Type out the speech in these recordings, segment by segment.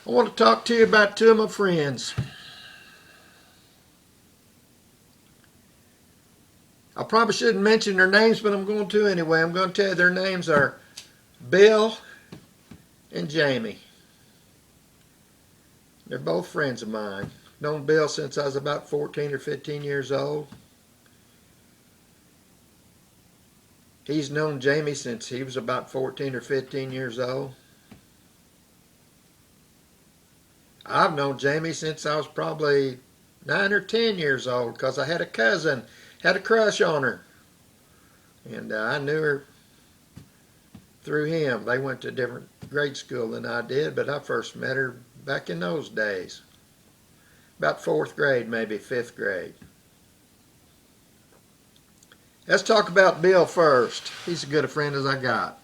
I want to talk to you about two of my friends. I probably shouldn't mention their names, but I'm going to anyway. I'm going to tell you their names are Bill and Jamie. They're both friends of mine. Known Bill since I was about 14 or 15 years old. He's known Jamie since he was about 14 or 15 years old. I've known Jamie since I was probably 9 or 10 years old because I had a cousin, had a crush on her. And I knew her through him. They went to a different grade school than I did, but I first met her back in those days. About 4th grade, maybe 5th grade. Let's talk about Bill first. He's as good a friend as I got.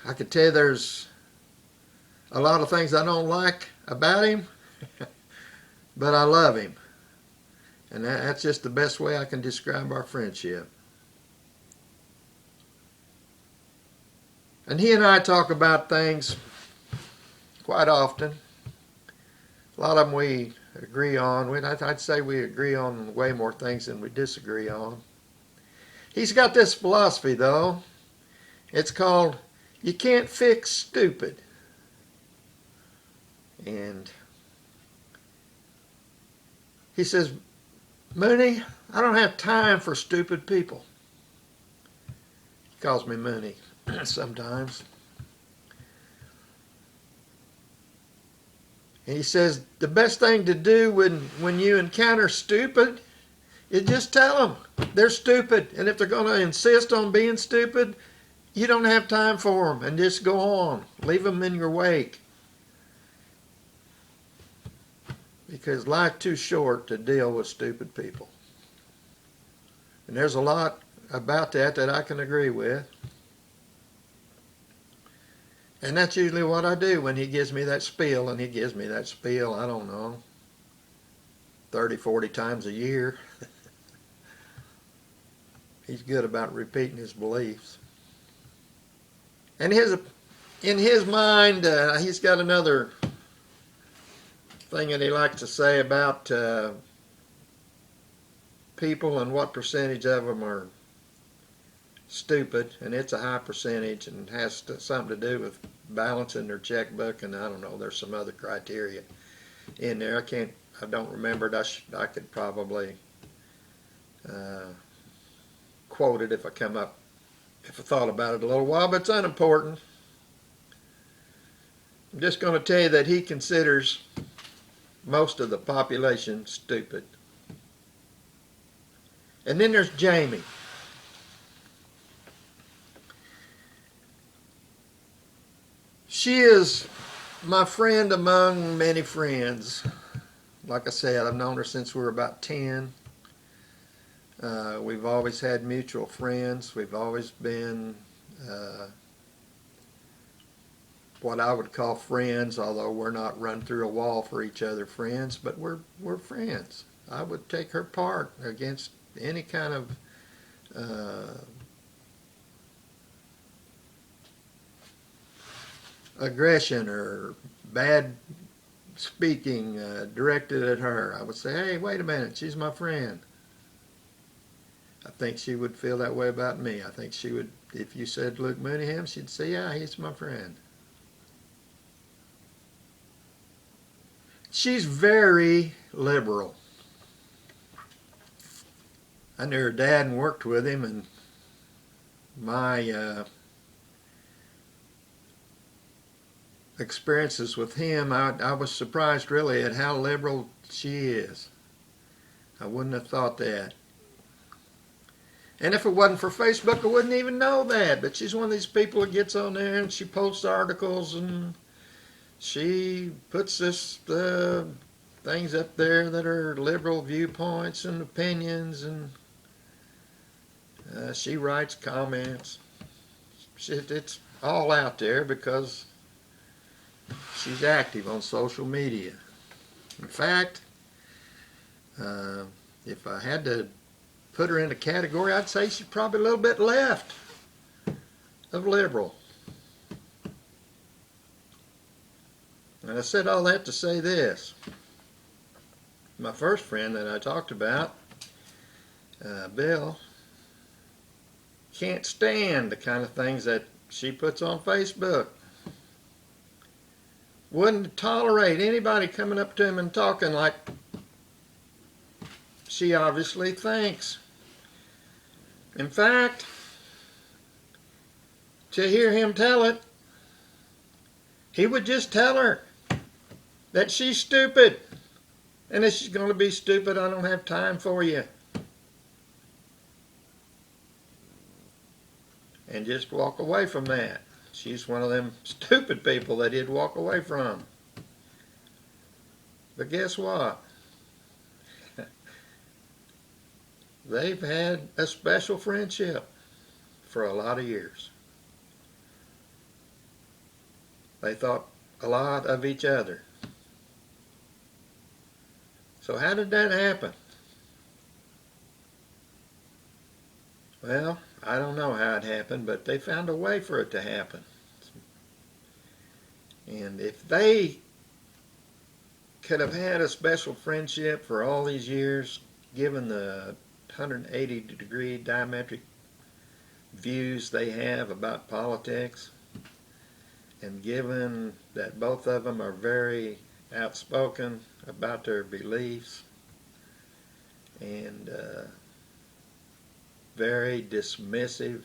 I could tell you there's a lot of things I don't like about him, but I love him. And that's just the best way I can describe our friendship. And he and I talk about things quite often. A lot of them we agree on. I'd say we agree on way more things than we disagree on. He's got this philosophy, though. It's called, you can't fix stupid. And he says, Mooney, I don't have time for stupid people. He calls me Mooney sometimes. And he says the best thing to do when you encounter stupid is just tell them they're stupid. And if they're going to insist on being stupid, you don't have time for them and just go on. Leave them in your wake. Because life's too short to deal with stupid people. And there's a lot about that I can agree with. And that's usually what I do when he gives me that spiel, and he gives me that spiel, I don't know, 30, 40 times a year. He's good about repeating his beliefs. And in his mind, he's got another thing that he likes to say about people and what percentage of them are stupid, and it's a high percentage and has something to do with balancing their checkbook, and I don't know, there's some other criteria in there. I don't remember it. I could probably quote it if I thought about it a little while, but it's unimportant. I'm just going to tell you that he considers most of the population stupid. And then there's Jamie. She is my friend among many friends. Like I said, I've known her since we were about 10. We've always had mutual friends. We've always been what I would call friends, although we're not run through a wall for each other friends, but we're friends. I would take her part against any kind of aggression or bad speaking directed at her. I would say, hey, wait a minute, she's my friend. I think she would feel that way about me. I think she would, if you said Luke Mooneyham, she'd say, yeah, he's my friend. She's very liberal. I knew her dad and worked with him, and my experiences with him, I was surprised really at how liberal she is. I wouldn't have thought that. And if it wasn't for Facebook, I wouldn't even know that. But she's one of these people that gets on there and she posts articles and she puts this things up there that are liberal viewpoints and opinions, and she writes comments. It's all out there because she's active on social media. In fact, if I had to put her in a category, I'd say she's probably a little bit left of liberal. And I said all that to say this. My first friend that I talked about, Bill, can't stand the kind of things that she puts on Facebook. Wouldn't tolerate anybody coming up to him and talking like she obviously thinks. In fact, to hear him tell it, he would just tell her that she's stupid. And if she's going to be stupid, I don't have time for you. And just walk away from that. She's one of them stupid people that he'd walk away from. But guess what? They've had a special friendship for a lot of years. They thought a lot of each other. So how did that happen? Well, I don't know how it happened, but they found a way for it to happen. And if they could have had a special friendship for all these years, given the 180-degree diametric views they have about politics, and given that both of them are very outspoken about their beliefs and very dismissive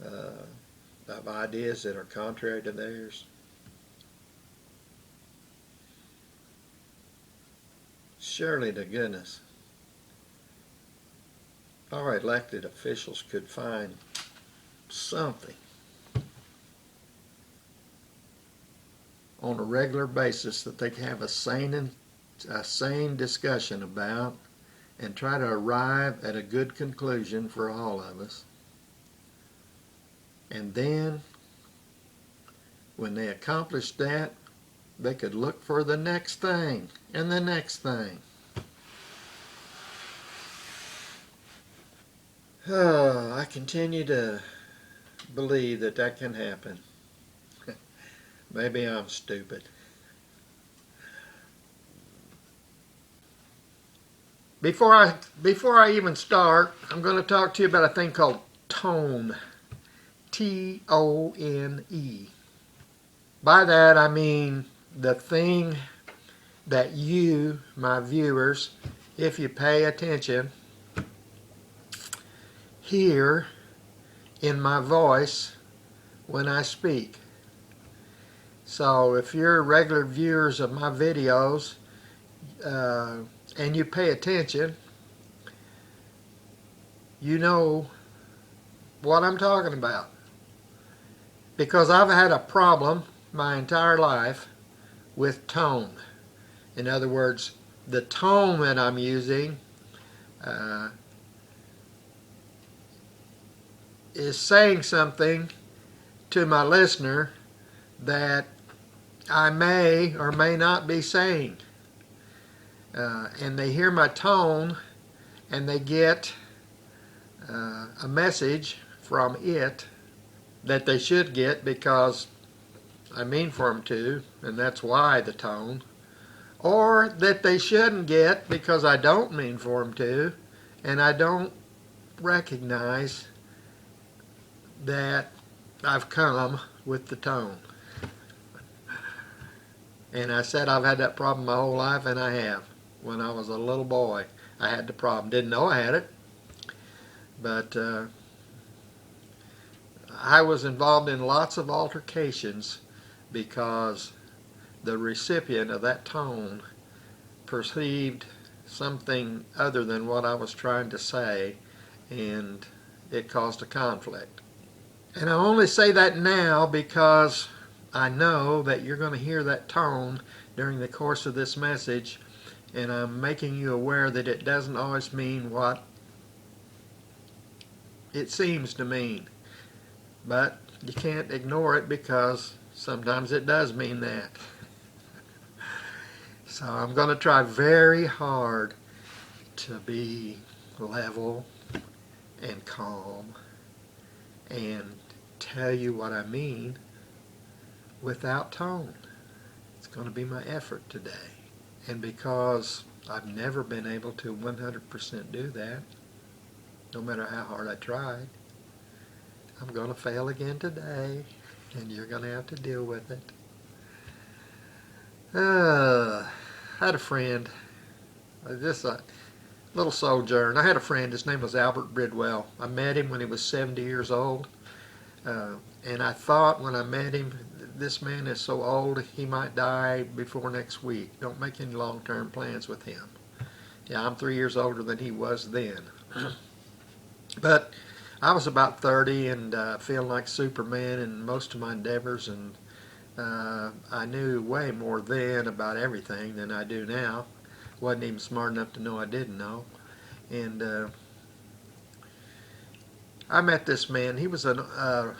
of ideas that are contrary to theirs, surely to goodness our elected officials could find something on a regular basis that they can have a sane discussion about and try to arrive at a good conclusion for all of us. And then, when they accomplished that, they could look for the next thing and the next thing. Oh, I continue to believe that that can happen. Maybe I'm stupid. Before I even start, I'm going to talk to you about a thing called tone. T-O-N-E. By that I mean the thing that you, my viewers, if you pay attention, hear in my voice when I speak. So if you're regular viewers of my videos and you pay attention, you know what I'm talking about. Because I've had a problem my entire life with tone. In other words, the tone that I'm using is saying something to my listener that I may or may not be saying. And they hear my tone and they get a message from it that they should get because I mean for them to, and that's why the tone. Or that they shouldn't get because I don't mean for them to, and I don't recognize that I've come with the tone. And I said I've had that problem my whole life, and I have. When I was a little boy, I had the problem. Didn't know I had it, but I was involved in lots of altercations because the recipient of that tone perceived something other than what I was trying to say, and it caused a conflict. And I only say that now because I know that you're going to hear that tone during the course of this message, and I'm making you aware that it doesn't always mean what it seems to mean. But you can't ignore it because sometimes it does mean that. So I'm going to try very hard to be level and calm and tell you what I mean without tone. It's going to be my effort today. And because I've never been able to 100% do that, no matter how hard I tried, I'm going to fail again today, and you're going to have to deal with it. I had a friend, just a little sojourn. I had a friend, his name was Albert Bridwell. I met him when he was 70 years old, and I thought when I met him, this man is so old he might die before next week. Don't make any long-term plans with him. Yeah, I'm 3 years older than he was then. But I was about 30 and feeling like Superman in most of my endeavors, and I knew way more then about everything than I do now. Wasn't even smart enough to know I didn't know. And I met this man. He was a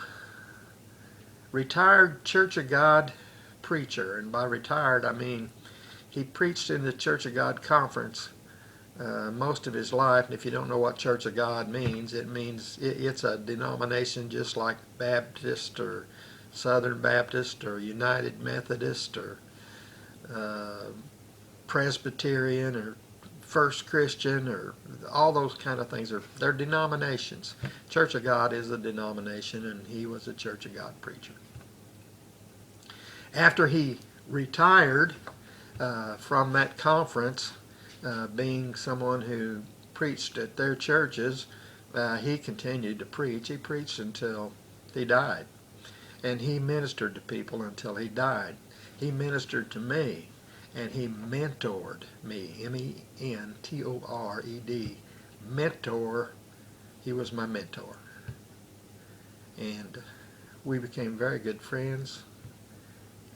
retired Church of God preacher, and by retired I mean he preached in the Church of God conference most of his life. And if you don't know what Church of God means, it means it's a denomination just like Baptist or Southern Baptist or United Methodist or Presbyterian or First Christian or all those kind of things. They're denominations. Church of God is a denomination, and he was a Church of God preacher. After he retired from that conference, being someone who preached at their churches, he continued to preach. He preached until he died, and he ministered to people until he died. He ministered to me, and he mentored me, M-E-N-T-O-R-E-D, mentor. He was my mentor, and we became very good friends,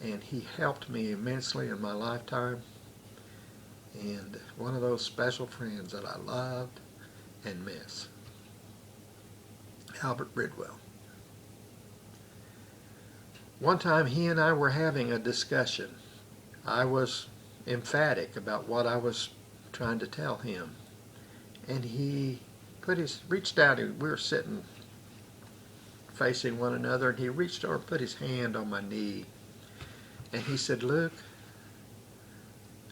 and he helped me immensely in my lifetime, and one of those special friends that I loved and miss. Albert Bridwell. One time he and I were having a discussion. I was emphatic about what I was trying to tell him, and he reached out, and we were sitting facing one another, and he reached over and put his hand on my knee, and he said, "Luke,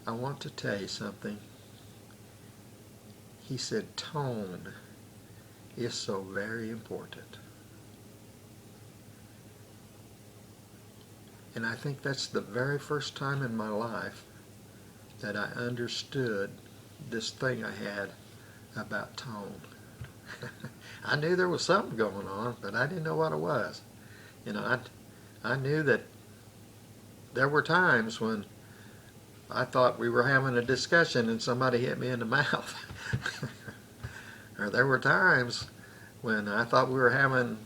I want to tell you something." He said, "Tone is so very important." And I think that's the very first time in my life that I understood this thing I had about tone. I knew there was something going on, but I didn't know what it was. You know, I knew that there were times when I thought we were having a discussion and somebody hit me in the mouth. Or there were times when I thought we were having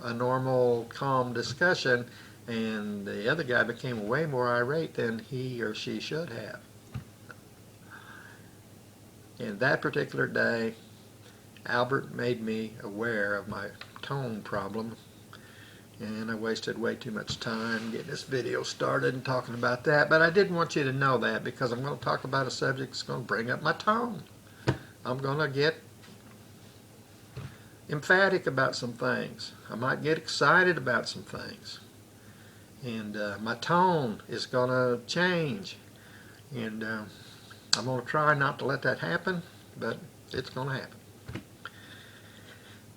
a normal, calm discussion, and the other guy became way more irate than he or she should have. And that particular day, Albert made me aware of my tone problem, and I wasted way too much time getting this video started and talking about that. But I didn't want you to know that, because I'm going to talk about a subject that's going to bring up my tone. I'm going to get emphatic about some things. I might get excited about some things. And my tone is going to change. And I'm going to try not to let that happen, but it's going to happen.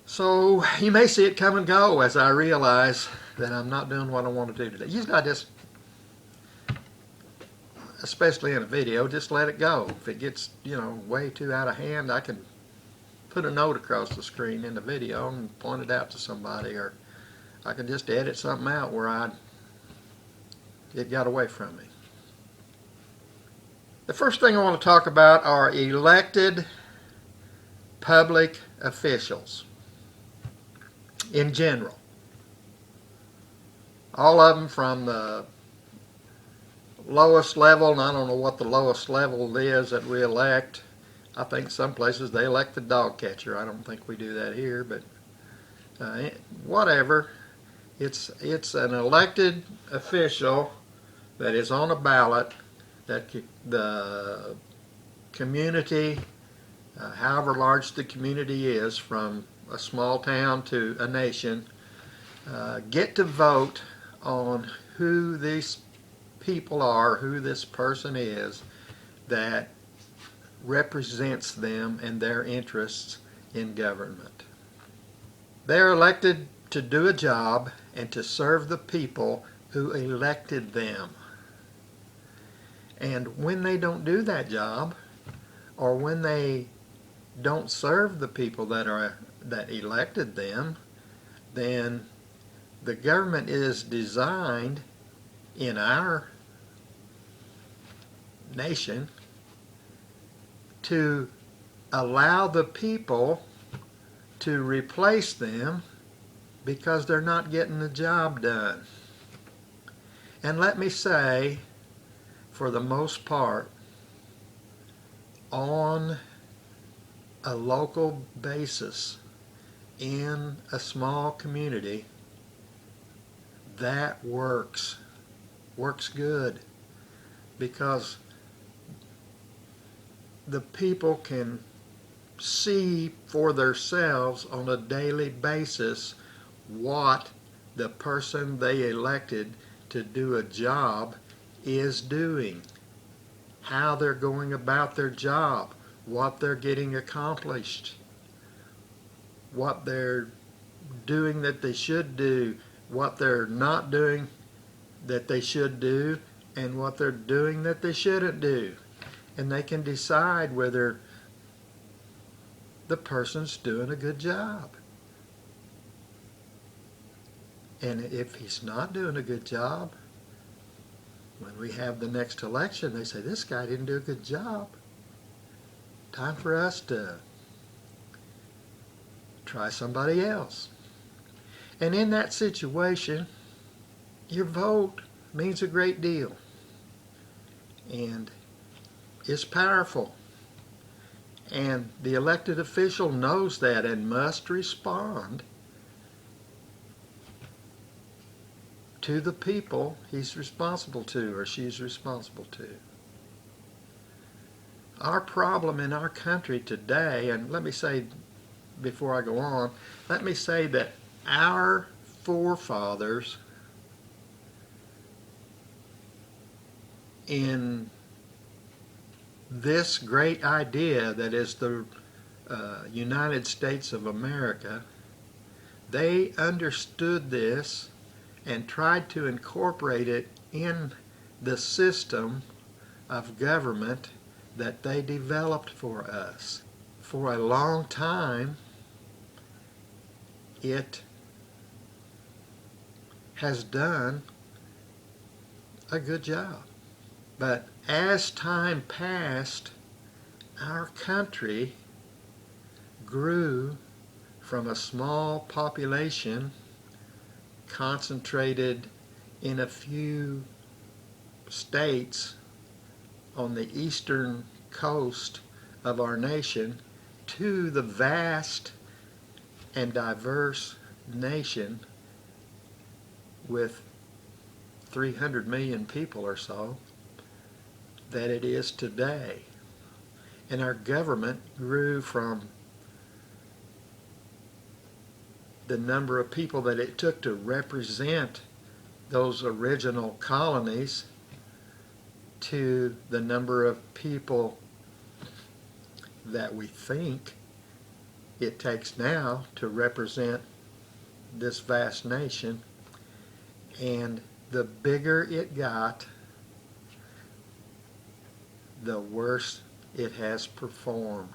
So you may see it come and go as I realize that I'm not doing what I want to do today. Usually I just, especially in a video, just let it go. If it gets, way too out of hand, I can put a note across the screen in the video and point it out to somebody, or I can just edit something out where it got away from me. The first thing I want to talk about are elected public officials in general. All of them from the lowest level, and I don't know what the lowest level is that we elect. I think some places they elect the dog catcher. I don't think we do that here, but whatever. It's an elected official that is on a ballot that the community, however large the community is, from a small town to a nation, get to vote on who these people are, who this person is that represents them and their interests in government. They're elected to do a job and to serve the people who elected them. And when they don't do that job, or when they don't serve the people that elected them, then the government is designed in our nation to allow the people to replace them because they're not getting the job done. And let me say, for the most part, on a local basis in a small community, that works good, because the people can see for themselves on a daily basis what the person they elected to do a job is doing, how they're going about their job, what they're getting accomplished, what they're doing that they should do, what they're not doing that they should do, and what they're doing that they shouldn't do. And they can decide whether the person's doing a good job. And if he's not doing a good job, when we have the next election, they say, this guy didn't do a good job. Time for us to try somebody else. And in that situation, your vote means a great deal and is powerful. And the elected official knows that and must respond to the people he's responsible to or she's responsible to. Our problem in our country today, and let me say before I go on, let me say that our forefathers in this great idea that is the United States of America, they understood this and tried to incorporate it in the system of government that they developed for us. For a long time, it has done a good job. But as time passed, our country grew from a small population concentrated in a few states on the eastern coast of our nation to the vast and diverse nation with 300 million people or so that it is today. And our government grew from the number of people that it took to represent those original colonies to the number of people that we think it takes now to represent this vast nation. And the bigger it got, the worse it has performed.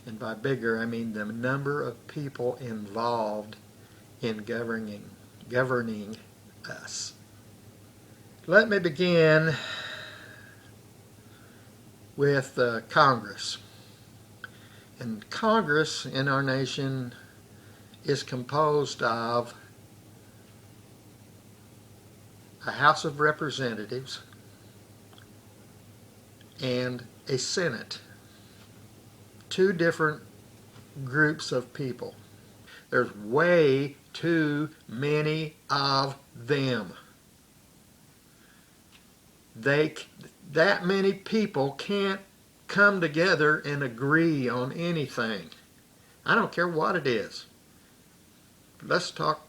And by bigger, I mean the number of people involved in governing us. Let me begin with Congress. And Congress in our nation is composed of a House of Representatives and a Senate. Two different groups of people. There's way too many of them. That many people can't come together and agree on anything. I don't care what it is. Let's talk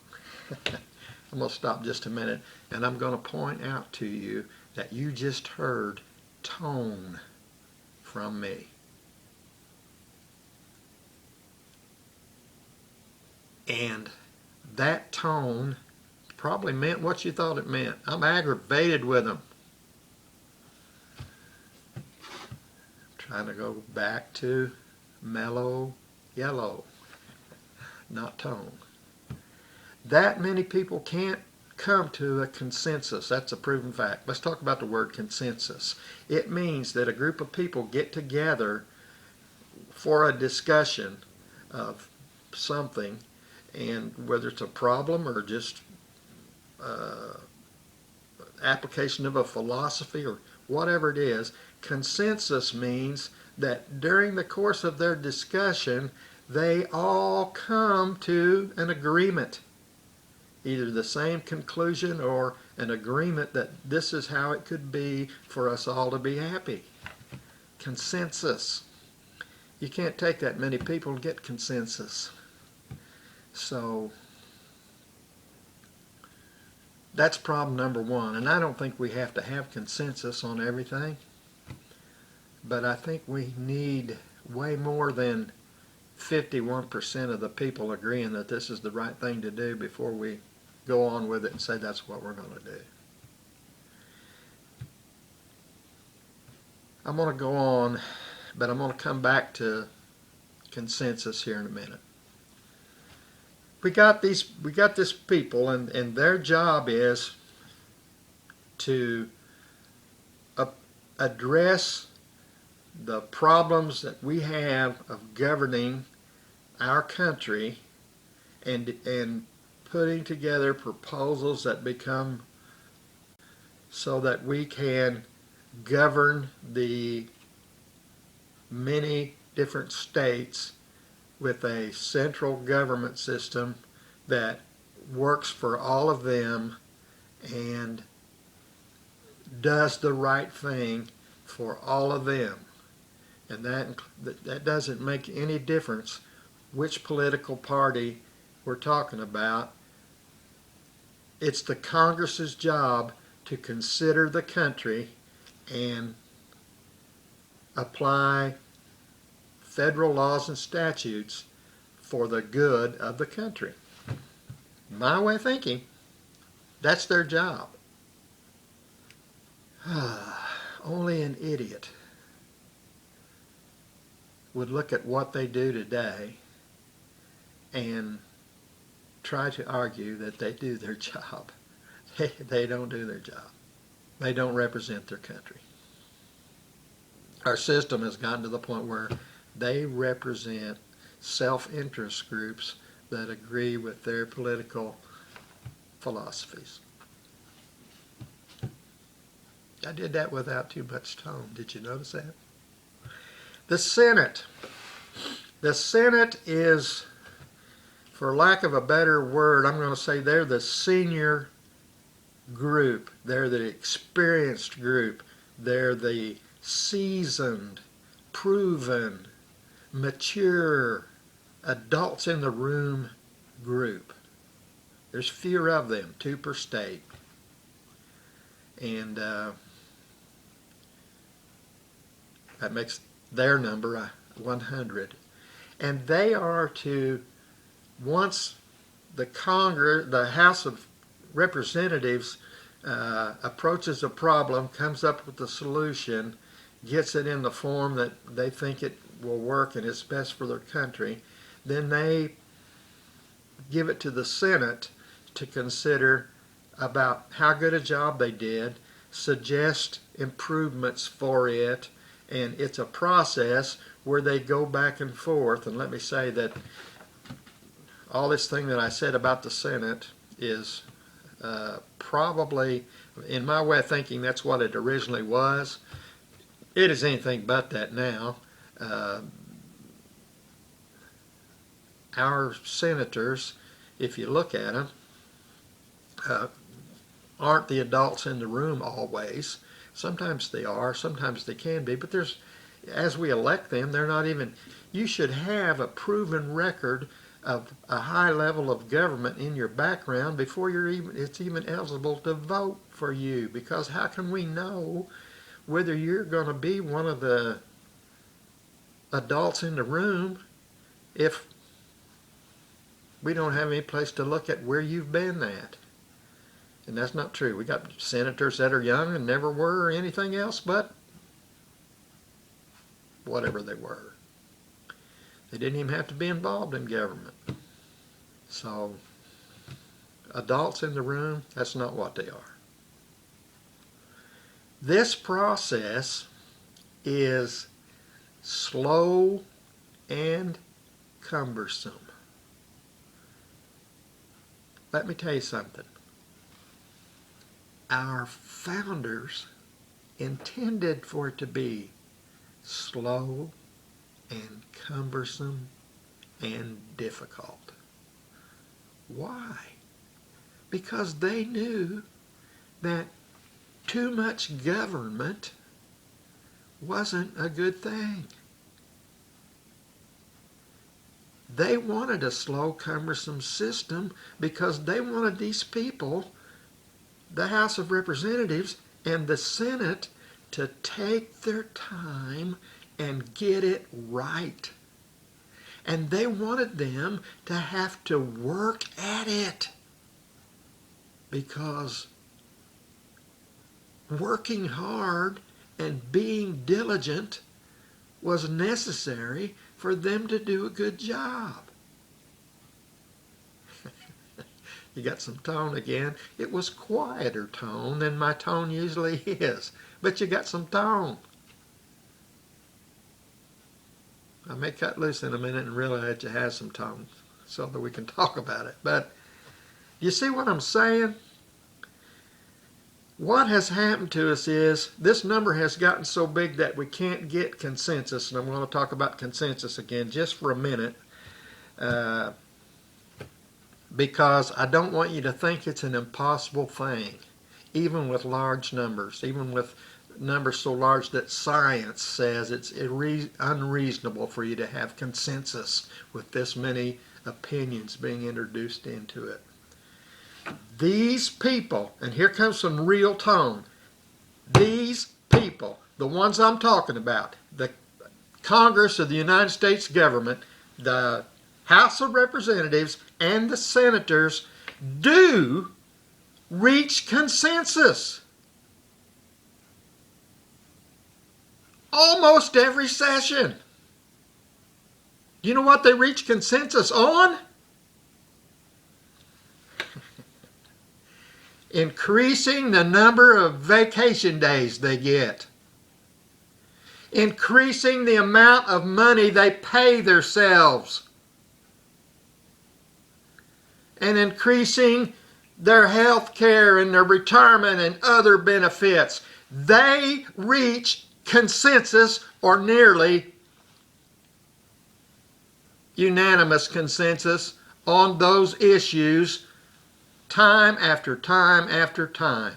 I'm going to stop just a minute, and I'm going to point out to you that you just heard tone from me. And that tone probably meant what you thought it meant. I'm aggravated with them. Trying to go back to mellow yellow, not tone. That many people can't come to a consensus. That's a proven fact. Let's talk about the word consensus. It means that a group of people get together for a discussion of something, and whether it's a problem or just application of a philosophy or whatever it is, consensus means that during the course of their discussion, they all come to an agreement, either the same conclusion or an agreement that this is how it could be for us all to be happy. Consensus. You can't take that many people to get consensus. So that's problem number one. And I don't think we have to have consensus on everything, but I think we need way more than 51% of the people agreeing that this is the right thing to do before we go on with it and say that's what we're going to do. I'm going to go on, but I'm going to come back to consensus here in a minute. We got this people, and their job is to address the problems that we have of governing our country and putting together proposals that become so that we can govern the many different states with a central government system that works for all of them and does the right thing for all of them. And that doesn't make any difference which political party we're talking about. It's the Congress's job to consider the country and apply federal laws and statutes for the good of the country. My way of thinking, that's their job. Only an idiot would look at what they do today and try to argue that they do their job. They don't do their job. They don't represent their country. Our system has gotten to the point where they represent self-interest groups that agree with their political philosophies. I did that without too much tone. Did you notice that? The Senate. The Senate is, for lack of a better word, I'm going to say they're the senior group. They're the experienced group. They're the seasoned, proven, mature, adults in the room group. There's fewer of them, 2 per state. And that makes their number 100. And they are to, once the Congress, the House of Representatives approaches a problem, comes up with a solution, gets it in the form that they think it will work and is best for their country, then they give it to the Senate to consider about how good a job they did, suggest improvements for it, and it's a process where they go back and forth. And let me say that all this thing that I said about the Senate is probably, in my way of thinking, that's what it originally was. It is anything but that now. Our senators, if you look at them, aren't the adults in the room always. Sometimes they are, sometimes they can be, but as we elect them, they're not even, you should have a proven record of a high level of government in your background before it's even eligible to vote for you. Because how can we know whether you're going to be one of the adults in the room if we don't have any place to look at where you've been at? And that's not true. We got senators that are young and never were anything else but whatever they were. They didn't even have to be involved in government. So, adults in the room, that's not what they are. This process is slow and cumbersome. Let me tell you something. Our founders intended for it to be slow and cumbersome and difficult. Why? Because they knew that too much government wasn't a good thing. They wanted a slow, cumbersome system because they wanted these people, the House of Representatives and the Senate, to take their time and get it right. And they wanted them to have to work at it because working hard and being diligent was necessary for them to do a good job. You got some tone again. It was quieter tone than my tone usually is, but you got some tone. I may cut loose in a minute and realize you have some tone so that we can talk about it. But you see what I'm saying? What has happened to us is this number has gotten so big that we can't get consensus. And I'm going to talk about consensus again just for a minute because I don't want you to think it's an impossible thing, even with large numbers, even with numbers so large that science says it's unreasonable for you to have consensus with this many opinions being introduced into it. These people, and here comes some real tone, these people, the ones I'm talking about, the Congress of the United States government, the House of Representatives, and the senators do reach consensus. Almost every session. You know what they reach consensus on? Increasing the number of vacation days they get. Increasing the amount of money they pay themselves. And increasing their health care and their retirement and other benefits. They reach consensus, or nearly unanimous consensus, on those issues time after time after time.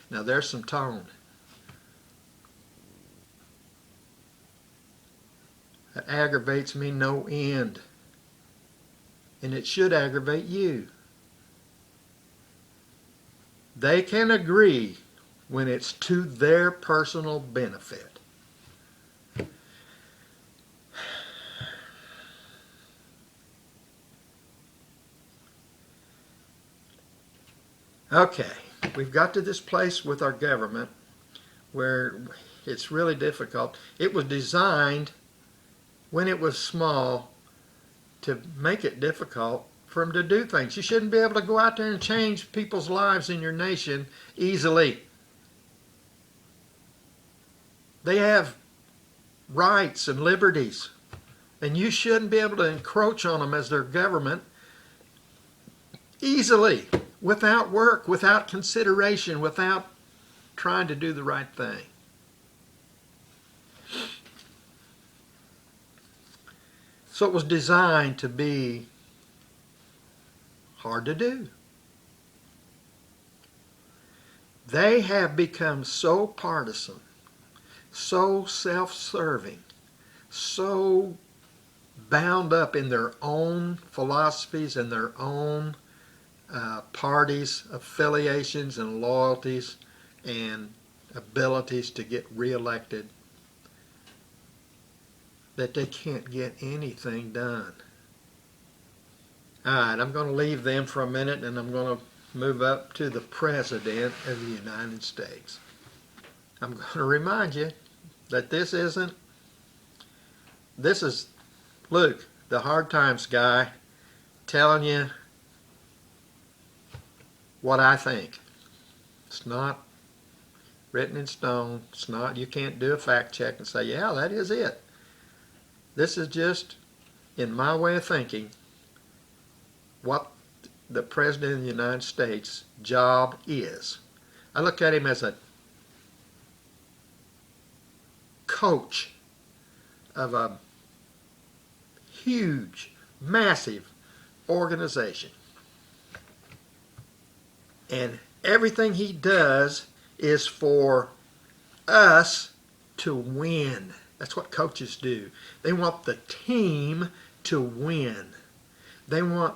Now there's some tone. That aggravates me no end. And it should aggravate you. They can agree when it's to their personal benefit. Okay, we've got to this place with our government where it's really difficult. It was designed when it was small to make it difficult for them to do things. You shouldn't be able to go out there and change people's lives in your nation easily. They have rights and liberties, and you shouldn't be able to encroach on them as their government easily, without work, without consideration, without trying to do the right thing. So it was designed to be hard to do. They have become so partisan, so self-serving, so bound up in their own philosophies and their own parties, affiliations, and loyalties, and abilities to get reelected that they can't get anything done. All right, I'm going to leave them for a minute, and I'm going to move up to the President of the United States. I'm going to remind you that this is Luke, the Hard Times guy, telling you what I think. It's not written in stone. It's not, you can't do a fact check and say, yeah, that is it. This is just, in my way of thinking, what the President of the United States' job is. I look at him as a coach of a huge, massive organization. And everything he does is for us to win. That's what coaches do. They want the team to win. They want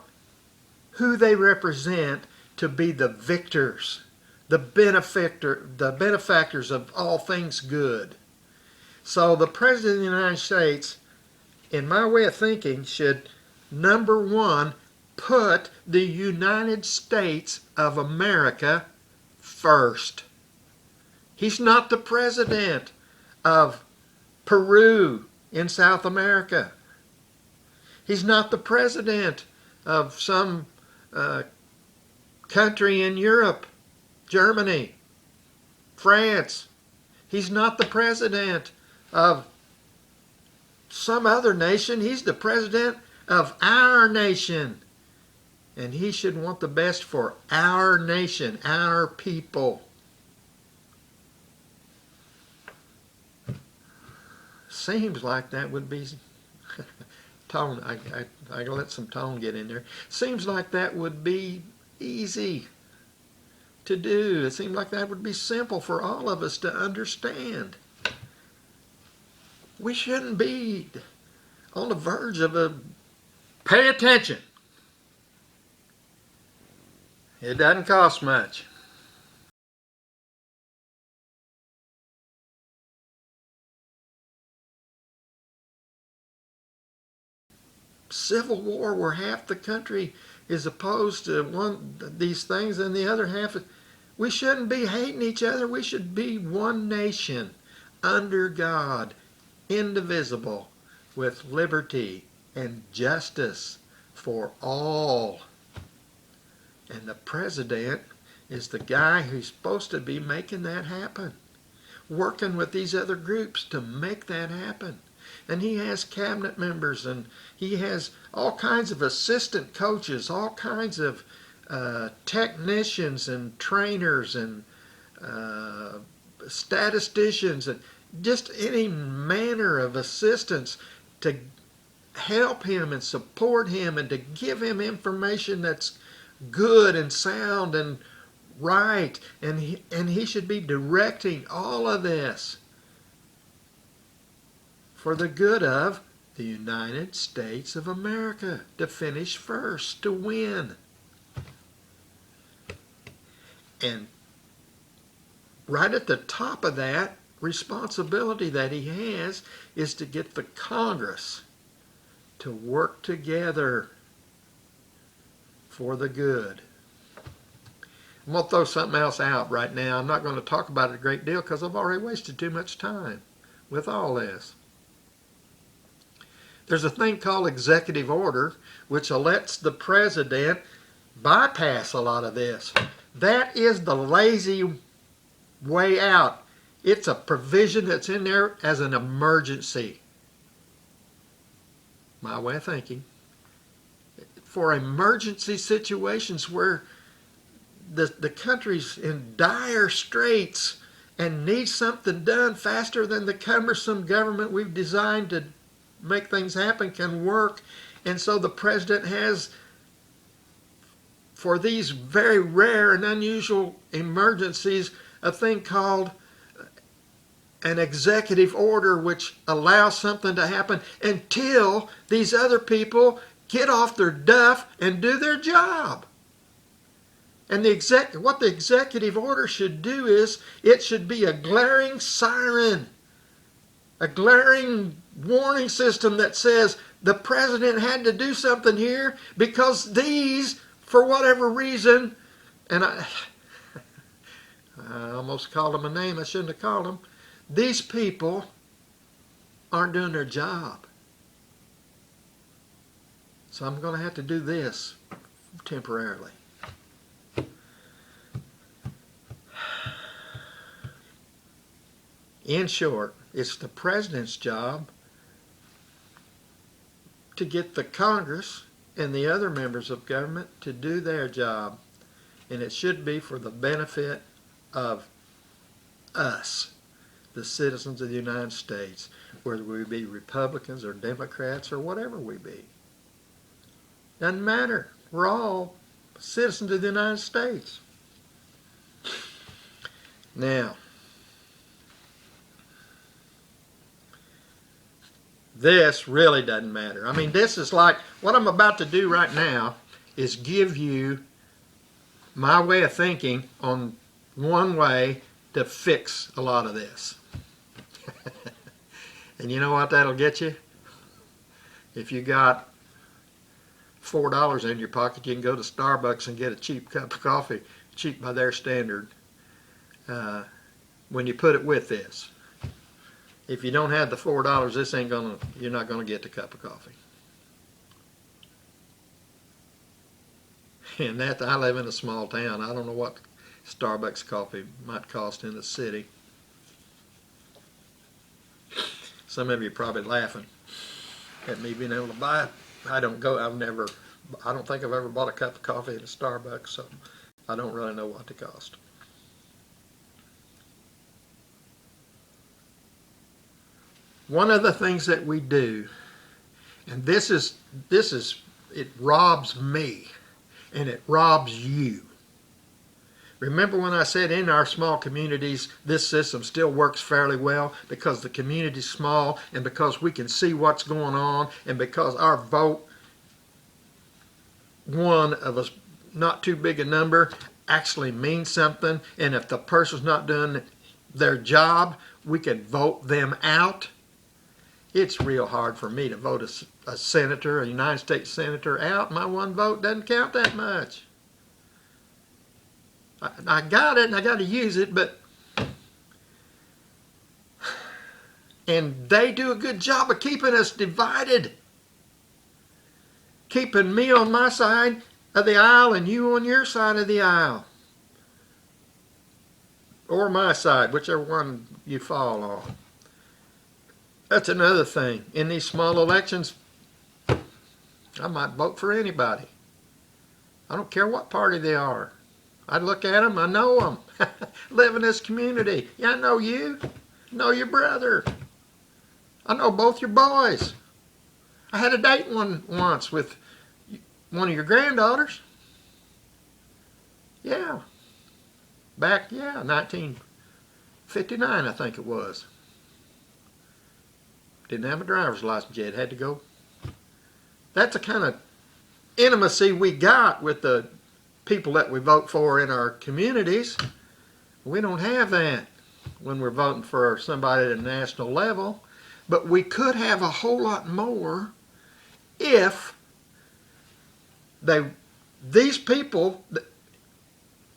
who they represent to be the victors, the benefactors of all things good. So the President of the United States, in my way of thinking, should, number one, put the United States of America first. He's not the president of Peru in South America. He's not the president of some country in Europe, Germany, France. He's not the president of some other nation. He's the president of our nation. And he should want the best for our nation, our people. Seems like that would be tone. I gotta let some tone get in there. Seems like that would be easy to do. It seems like that would be simple for all of us to understand. We shouldn't be on the verge of a pay attention. It doesn't cost much. Civil war where half the country is opposed to one these things and the other half is, we shouldn't be hating each other. We should be one nation under God, indivisible, with liberty and justice for all. And the president is the guy who's supposed to be making that happen, working with these other groups to make that happen. And he has cabinet members, and he has all kinds of assistant coaches, all kinds of technicians and trainers and statisticians, and just any manner of assistance to help him and support him and to give him information that's good and sound and right. And he should be directing all of this for the good of the United States of America, to finish first, to win. And right at the top of that responsibility that he has is to get the Congress to work together for the good. I'm going to throw something else out right now. I'm not going to talk about it a great deal because I've already wasted too much time with all this. There's a thing called executive order, which lets the president bypass a lot of this. That is the lazy way out. It's a provision that's in there as an emergency. My way of thinking. For emergency situations where the country's in dire straits and needs something done faster than the cumbersome government we've designed to make things happen can work. And so the president has, for these very rare and unusual emergencies, a thing called an executive order which allows something to happen until these other people get off their duff and do their job. And what the executive order should do is it should be a glaring siren, a glaring warning system that says the president had to do something here because these, for whatever reason, and I almost called them a name I shouldn't have called them, these people aren't doing their job. So I'm going to have to do this temporarily. In short, it's the president's job to get the Congress and the other members of government to do their job. And it should be for the benefit of us, the citizens of the United States, whether we be Republicans or Democrats or whatever we be. Doesn't matter. We're all citizens of the United States. Now, this really doesn't matter. I mean, this is like, what I'm about to do right now is give you my way of thinking on one way to fix a lot of this. And you know what that'll get you? If you got $4 in your pocket, you can go to Starbucks and get a cheap cup of coffee, cheap by their standard, when you put it with this. If you don't have the $4, you're not gonna get the cup of coffee. And that, I live in a small town. I don't know what Starbucks coffee might cost in the city. Some of you are probably laughing at me being able to buy it. I don't think I've ever bought a cup of coffee at a Starbucks, so I don't really know what they cost. One of the things that we do, and this is it robs me and it robs you. Remember when I said in our small communities this system still works fairly well because the community's small and because we can see what's going on and because our vote, one of us not too big a number, actually means something, and if the person's not doing their job, we can vote them out. It's real hard for me to vote a senator, a United States senator out. My one vote doesn't count that much. I got it and I got to use it, and they do a good job of keeping us divided. Keeping me on my side of the aisle and you on your side of the aisle. Or my side, whichever one you fall on. That's another thing. In these small elections, I might vote for anybody. I don't care what party they are. I look at them, I know them. Live in this community. Yeah, I know you. I know your brother. I know both your boys. I had a date once with one of your granddaughters. Yeah. Back, 1959, I think it was. Didn't have a driver's license yet. Had to go. That's the kind of intimacy we got with the people that we vote for in our communities. We don't have that when we're voting for somebody at a national level. But we could have a whole lot more if these people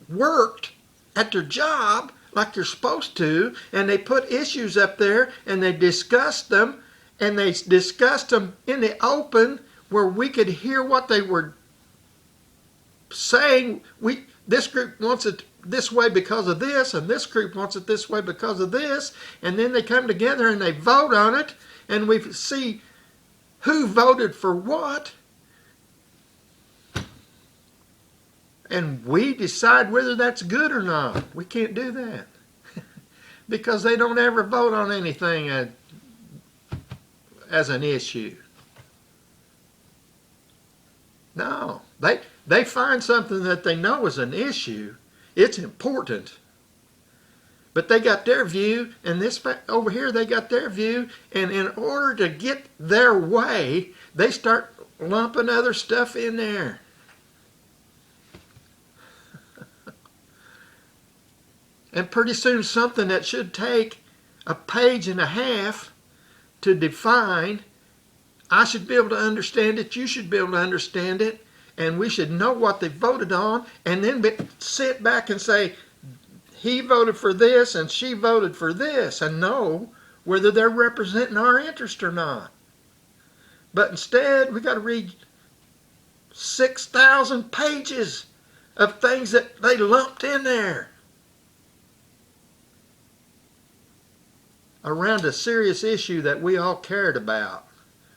worked at their job like they're supposed to, and they put issues up there and they discussed them, and they discussed them in the open where we could hear what they were saying. This group wants it this way because of this, and this group wants it this way because of this, and then they come together and they vote on it, and we see who voted for what, and we decide whether that's good or not. We can't do that because they don't ever vote on anything as an issue. No, they find something that they know is an issue. It's important. But they got their view, and this over here they got their view, and in order to get their way, they start lumping other stuff in there. And pretty soon something that should take a page and a half to define, I should be able to understand it, you should be able to understand it, and we should know what they voted on, and then sit back and say, he voted for this and she voted for this, and know whether they're representing our interest or not. But instead, we got to read 6,000 pages of things that they lumped in there around a serious issue that we all cared about,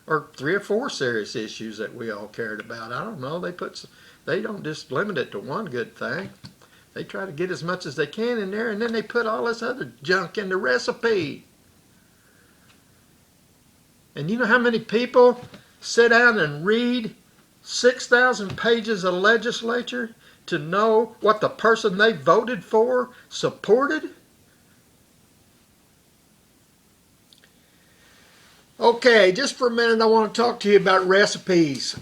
or 3 or 4 serious issues that we all cared about. I don't know. They don't just limit it to one good thing. They try to get as much as they can in there, and then they put all this other junk in the recipe. And you know how many people sit down and read 6,000 pages of legislature to know what the person they voted for supported? Okay, just for a minute I want to talk to you about recipes.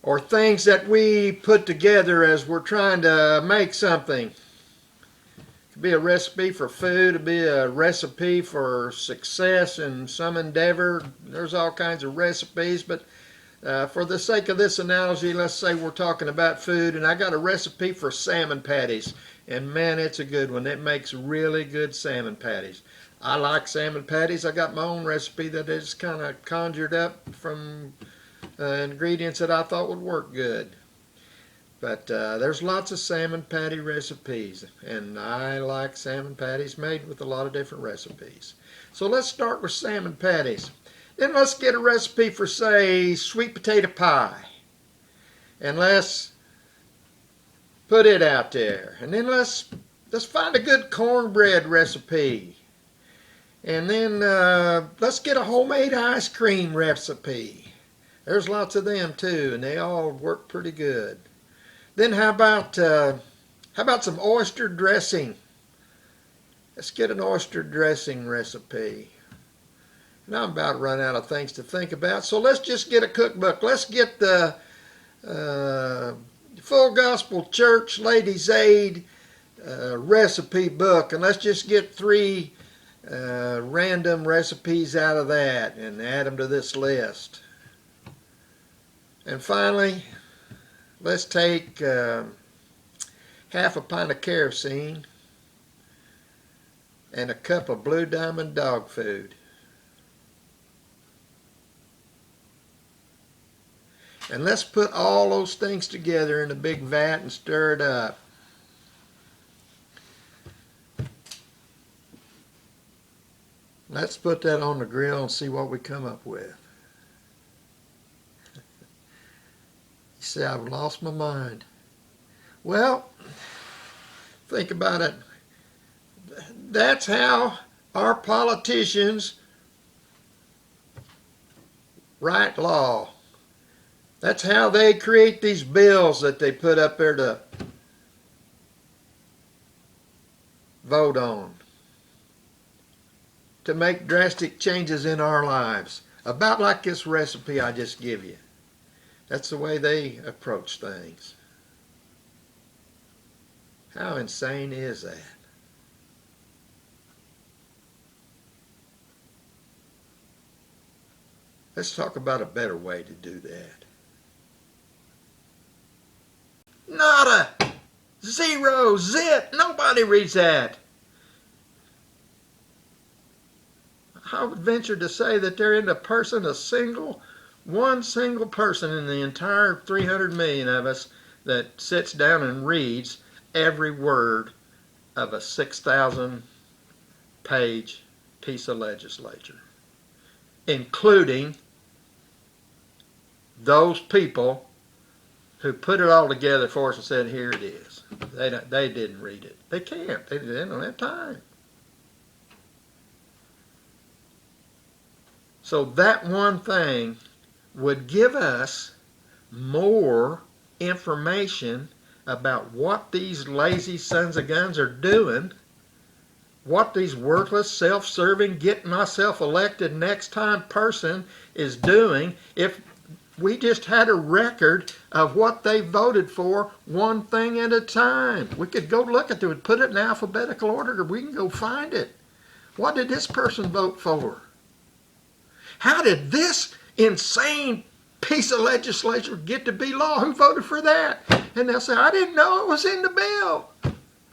Or things that we put together as we're trying to make something. It could be a recipe for food, it could be a recipe for success in some endeavor. There's all kinds of recipes, but for the sake of this analogy, let's say we're talking about food, and I got a recipe for salmon patties. And man, it's a good one. It makes really good salmon patties. I like salmon patties. I got my own recipe that I just kind of conjured up from ingredients that I thought would work good. But there's lots of salmon patty recipes, and I like salmon patties made with a lot of different recipes. So let's start with salmon patties. Then let's get a recipe for, say, sweet potato pie, and let's put it out there. And then let's find a good cornbread recipe, and then let's get a homemade ice cream recipe. There's lots of them too, and they all work pretty good. Then how about some oyster dressing? Let's get an oyster dressing recipe. And I'm about to run out of things to think about, so let's just get a cookbook. Let's get the Full Gospel Church Ladies Aid recipe book, and let's just get 3 random recipes out of that and add them to this list. And finally, let's take half a pint of kerosene and a cup of Blue Diamond dog food. And let's put all those things together in a big vat and stir it up. Let's put that on the grill and see what we come up with. You see, I've lost my mind. Well, think about it. That's how our politicians write law. That's how they create these bills that they put up there to vote on, to make drastic changes in our lives, about like this recipe I just give you. That's the way they approach things. How insane is that? Let's talk about a better way to do that. Nada! Zero! Zit! Nobody reads that! I would venture to say that there isn't a person, one single person in the entire 300 million of us that sits down and reads every word of a 6,000 page piece of legislature, including those people who put it all together for us and said, here it is. They didn't read it. They can't. They don't have time. So that one thing would give us more information about what these lazy sons of guns are doing, what these worthless, self-serving, get myself elected next time person is doing, if we just had a record of what they voted for, one thing at a time. We could go look at it, put it in alphabetical order, or we can go find it. What did this person vote for? How did this insane piece of legislation get to be law? Who voted for that? And they'll say, I didn't know it was in the bill.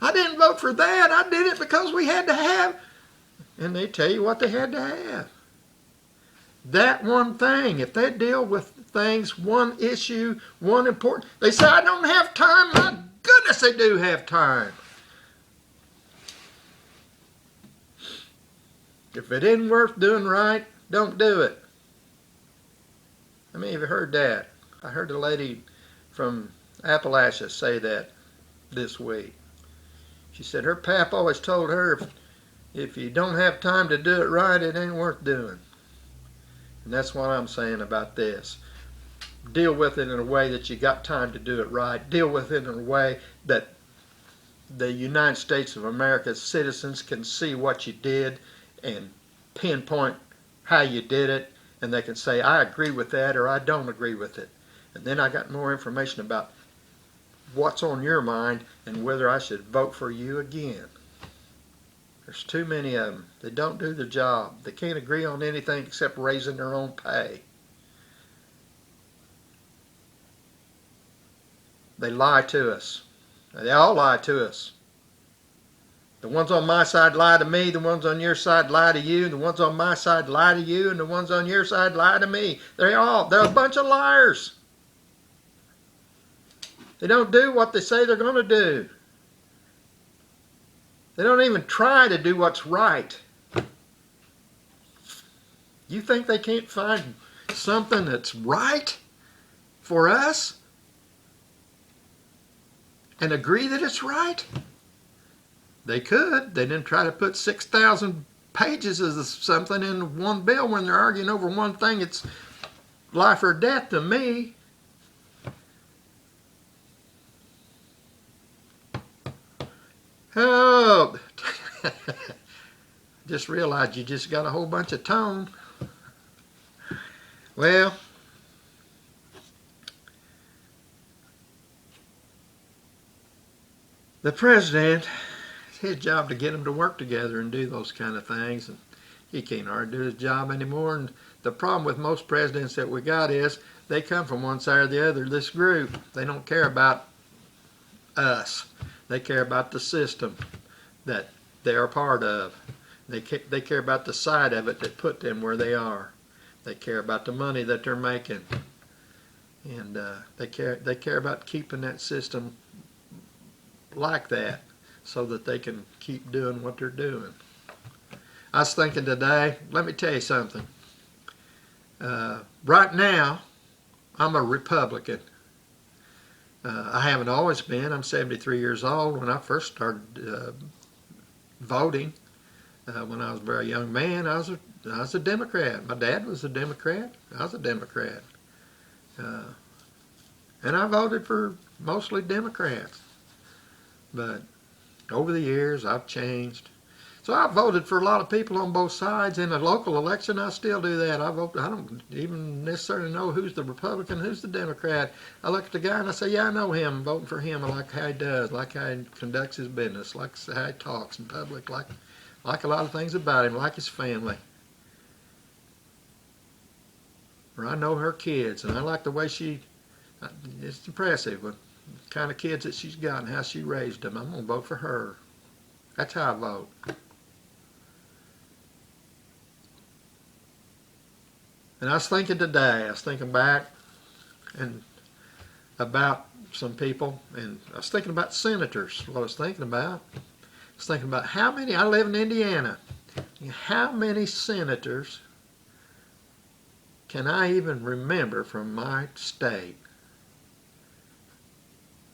I didn't vote for that. I did it because we had to have. And they tell you what they had to have. That one thing, if they deal with things, one issue, one important, they say, I don't have time. My goodness, they do have time. If it isn't worth doing right, don't do it. How many of you heard that? I heard a lady from Appalachia say that this week. She said her pap always told her, if you don't have time to do it right, it ain't worth doing. And that's what I'm saying about this. Deal with it in a way that you got time to do it right. Deal with it in a way that the United States of America's citizens can see what you did and pinpoint how you did it, and they can say, I agree with that or I don't agree with it. And then I got more information about what's on your mind and whether I should vote for you again. There's too many of them. They don't do the job. They can't agree on anything except raising their own pay. They lie to us. They all lie to us. The ones on my side lie to me, the ones on your side lie to you, the ones on my side lie to you, and the ones on your side lie to me. They're a bunch of liars. They don't do what they say they're going to do. They don't even try to do what's right. You think they can't find something that's right for us and agree that it's right? They could. They didn't try to put 6,000 pages of something in one bill when they're arguing over one thing. It's life or death to me. Oh, just realized you just got a whole bunch of tone. Well, the president, it's his job to get them to work together and do those kind of things. And he can't hardly do his job anymore. And the problem with most presidents that we got is they come from one side or the other of this group. They don't care about us. They care about the system that they're a part of. They care about the side of it that put them where they are. They care about the money that they're making. And they care about keeping that system like that so that they can keep doing what they're doing. I was thinking today, let me tell you something. Right now, I'm a Republican. I haven't always been. I'm 73 years old. When I first started voting, when I was a very young man, I was a Democrat. My dad was a Democrat. I was a Democrat. And I voted for mostly Democrats. But over the years, I've changed. So I voted for a lot of people on both sides. In a local election, I still do that. I don't even necessarily know who's the Republican, who's the Democrat. I look at the guy and I say, yeah, I know him. I'm voting for him. I like how he does, like how he conducts his business, like how he talks in public, like a lot of things about him, like his family. Or I know her kids, and I like the way it's impressive, the kind of kids that she's got and how she raised them. I'm going to vote for her. That's how I vote. And I was thinking today, I was thinking back and about some people, and I was thinking about senators, what I was thinking about. I was thinking about how many, I live in Indiana, how many senators can I even remember from my state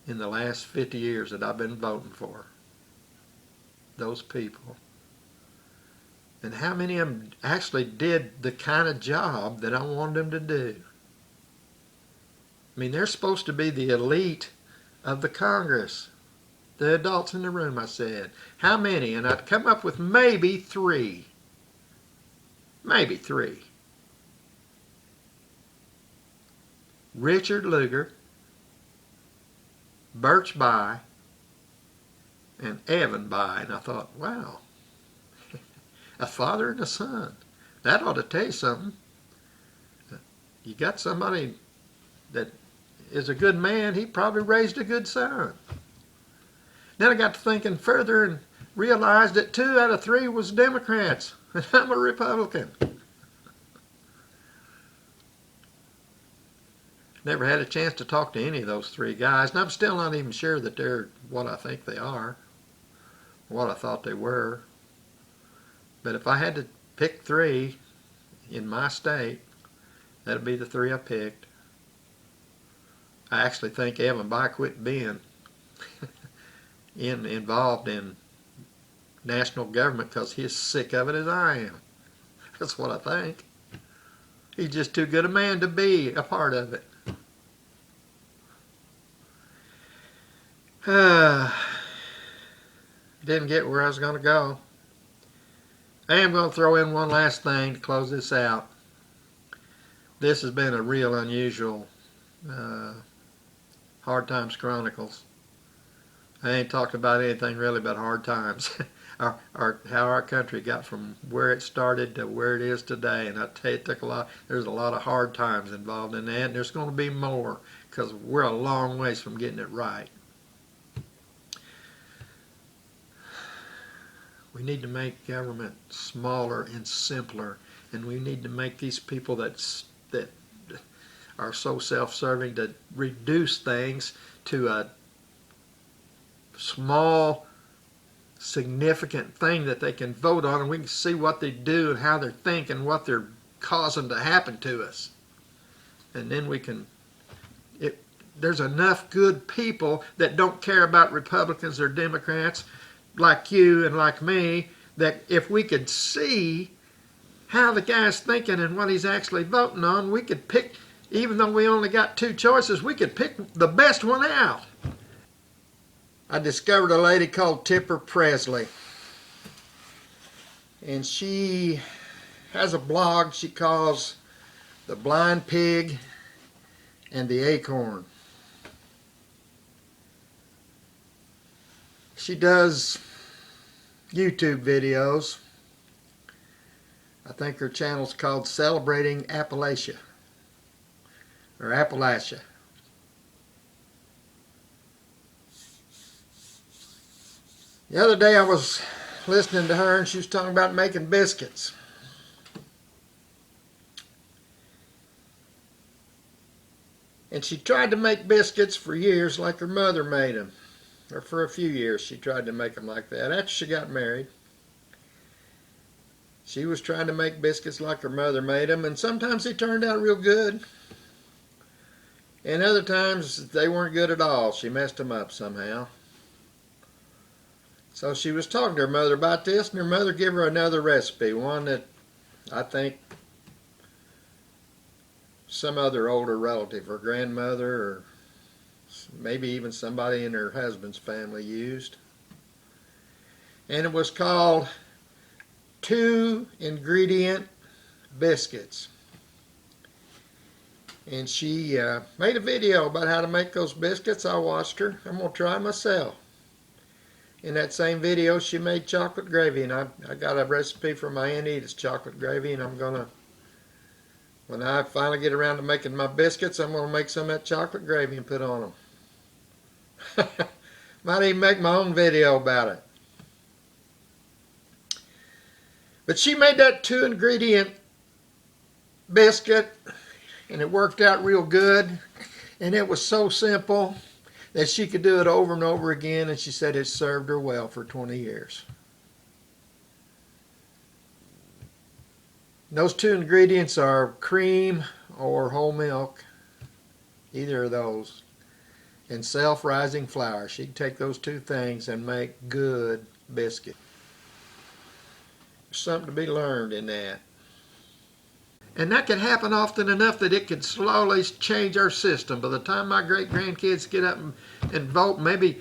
in the last 50 years that I've been voting for? Those people. And how many of them actually did the kind of job that I wanted them to do? I mean, they're supposed to be the elite of the Congress, the adults in the room, I said, how many? And I'd come up with maybe three. Maybe three. Richard Lugar, Birch Bayh, and Evan Bayh. And I thought, wow, a father and a son. That ought to tell you something. You got somebody that is a good man, he probably raised a good son. Then I got to thinking further and realized that 2 out of 3 was Democrats, and I'm a Republican. Never had a chance to talk to any of those 3 guys, and I'm still not even sure that they're what I think they are, what I thought they were. But if I had to pick 3 in my state, that'd be the 3 I picked. I actually think Evan Bayh quit being involved in national government because he's sick of it as I am. That's what I think. He's just too good a man to be a part of it. Didn't get where I was going to go. I am going to throw in one last thing to close this out. This has been a real unusual Hard Times Chronicles. I ain't talked about anything really but hard times. How our country got from where it started to where it is today. And I tell you, it took a lot. There's a lot of hard times involved in that. And there's going to be more because we're a long ways from getting it right. We need to make government smaller and simpler. And we need to make these people that are so self-serving to reduce things to a small, significant thing that they can vote on, and we can see what they do and how they're thinking, what they're causing to happen to us. And then we can, there's enough good people that don't care about Republicans or Democrats like you and like me, that if we could see how the guy's thinking and what he's actually voting on, we could pick, even though we only got 2 choices, we could pick the best one out. I discovered a lady called Tipper Presley, and she has a blog she calls The Blind Pig and the Acorn. She does YouTube videos. I think her channel's called Celebrating Appalachia, or Appalachia. The other day I was listening to her and she was talking about making biscuits. And she tried to make biscuits for years like her mother made them. Or for a few years she tried to make them like that. After she got married, she was trying to make biscuits like her mother made them, and sometimes they turned out real good. And other times they weren't good at all. She messed them up somehow. So she was talking to her mother about this, and her mother gave her another recipe, one that I think some other older relative, her grandmother, or maybe even somebody in her husband's family used. And it was called 2-ingredient biscuits. And she made a video about how to make those biscuits. I watched her. I'm going to try myself. In that same video, she made chocolate gravy, and I got a recipe from my Aunt Edith's chocolate gravy, and I'm gonna, when I finally get around to making my biscuits, I'm gonna make some of that chocolate gravy and put on them. Might even make my own video about it. But she made that 2-ingredient biscuit, and it worked out real good, and it was so simple that she could do it over and over again, and she said it served her well for 20 years. Those 2 ingredients are cream or whole milk, either of those, and self-rising flour. She could take those 2 things and make good biscuit. There's something to be learned in that. And that could happen often enough that it could slowly change our system. By the time my great-grandkids get up and vote, maybe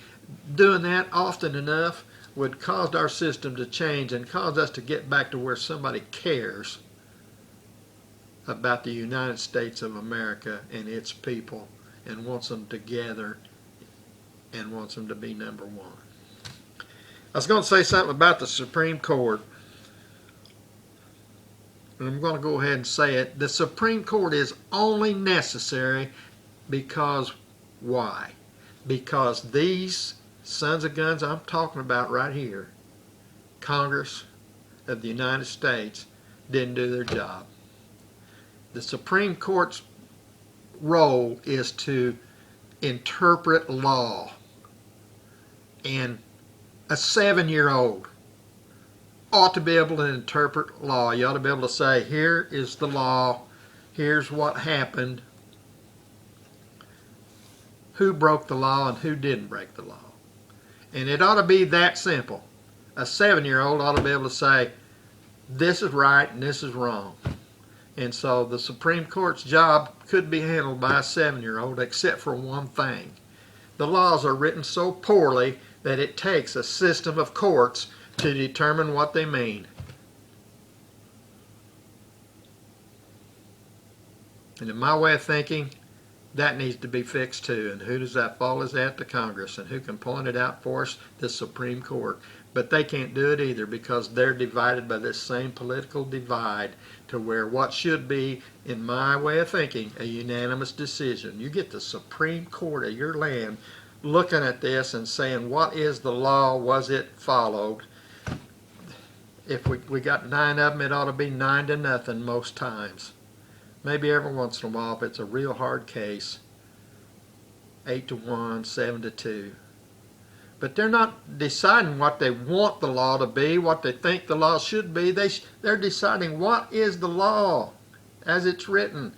doing that often enough would cause our system to change and cause us to get back to where somebody cares about the United States of America and its people and wants them together and wants them to be number one. I was going to say something about the Supreme Court, and I'm going to go ahead and say it. The Supreme Court is only necessary because why? Because these sons of guns I'm talking about right here, Congress of the United States, didn't do their job. The Supreme Court's role is to interpret law, and a 7-year-old ought to be able to interpret law. You ought to be able to say, here is the law, here's what happened, who broke the law and who didn't break the law. And it ought to be that simple. A 7-year-old ought to be able to say, this is right and this is wrong. And so the Supreme Court's job could be handled by a 7-year-old except for one thing. The laws are written so poorly that it takes a system of courts to determine what they mean. And in my way of thinking, that needs to be fixed too. And who does that fall? Is that the Congress? And who can point it out for us? The Supreme Court. But they can't do it either because they're divided by this same political divide to where what should be, in my way of thinking, a unanimous decision. You get the Supreme Court of your land looking at this and saying, what is the law? Was it followed? If we got 9 of them, it ought to be 9-0 most times. Maybe every once in a while, if it's a real hard case, 8-1, 7-2. But they're not deciding what they want the law to be, what they think the law should be. They're deciding what is the law as it's written.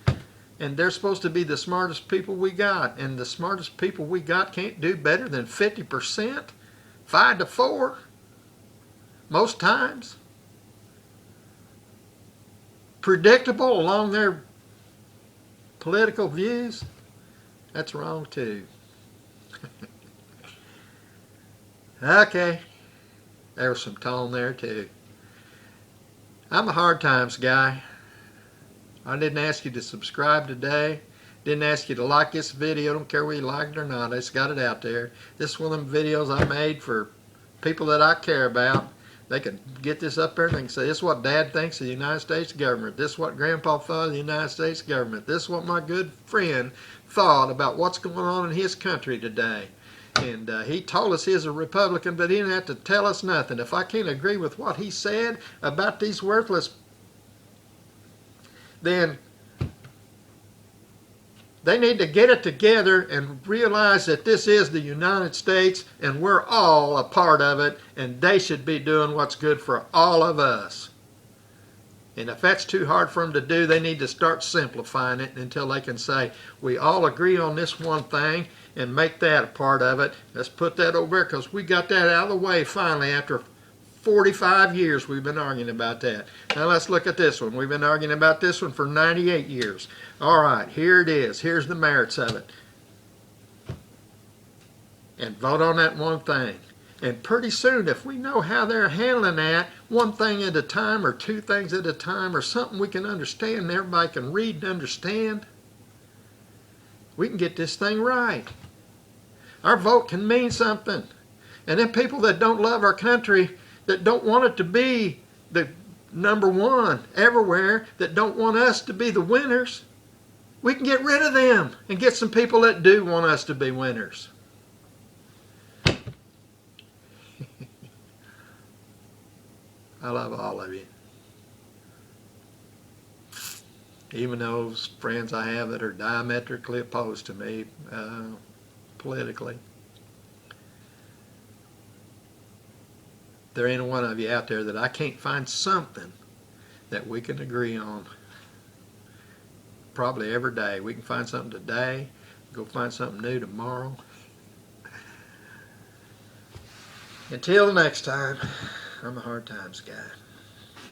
And they're supposed to be the smartest people we got. And the smartest people we got can't do better than 50%, 5-4, most times. Predictable along their political views, that's wrong too. Okay, there was some tone there too. I'm a hard times guy. I didn't ask you to subscribe today. Didn't ask you to like this video. Don't care whether you like it or not. I just got it out there. This is one of them videos I made for people that I care about. They can get this up there and they can say, this is what Dad thinks of the United States government. This is what Grandpa thought of the United States government. This is what my good friend thought about what's going on in his country today. And he told us he's a Republican, but he didn't have to tell us nothing. If I can't agree with what he said about these worthless, then they need to get it together and realize that this is the United States and we're all a part of it, and they should be doing what's good for all of us. And if that's too hard for them to do, they need to start simplifying it until they can say, we all agree on this one thing and make that a part of it. Let's put that over there because we got that out of the way finally after 45 years we've been arguing about that. Now let's look at this one. We've been arguing about this one for 98 years. All right, here it is. Here's the merits of it. And vote on that one thing. And pretty soon, if we know how they're handling that, one thing at a time or two things at a time or something we can understand and everybody can read and understand, we can get this thing right. Our vote can mean something. And then people that don't love our country, that don't want it to be the number one everywhere, that don't want us to be the winners, we can get rid of them and get some people that do want us to be winners. I love all of you. Even those friends I have that are diametrically opposed to me politically. There ain't one of you out there that I can't find something that we can agree on. Probably every day. We can find something today, go find something new tomorrow. Until the next time, I'm a hard times guy.